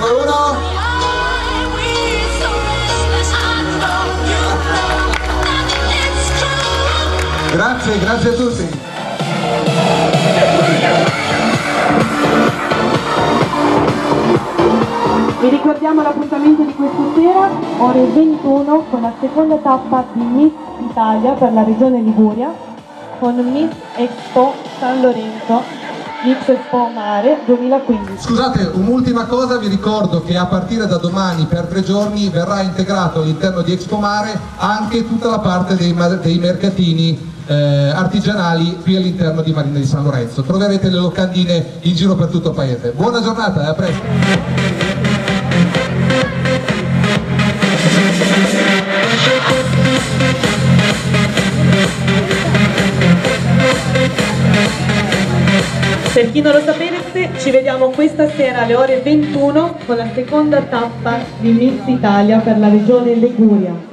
numero 1. Grazie, grazie a tutti. Vi ricordiamo l'appuntamento di questa sera, ore 21, con la seconda tappa di Miss Italia per la regione Liguria, con Miss Expo San Lorenzo, Miss Expo Mare 2015. Scusate, un'ultima cosa, vi ricordo che a partire da domani per 3 giorni verrà integrato all'interno di Expo Mare anche tutta la parte dei mercatini artigianali qui all'interno di Marina di San Lorenzo. Troverete le locandine in giro per tutto il paese. Buona giornata e a presto. Per chi non lo sapesse, ci vediamo questa sera alle ore 21 con la seconda tappa di Miss Italia per la regione Liguria.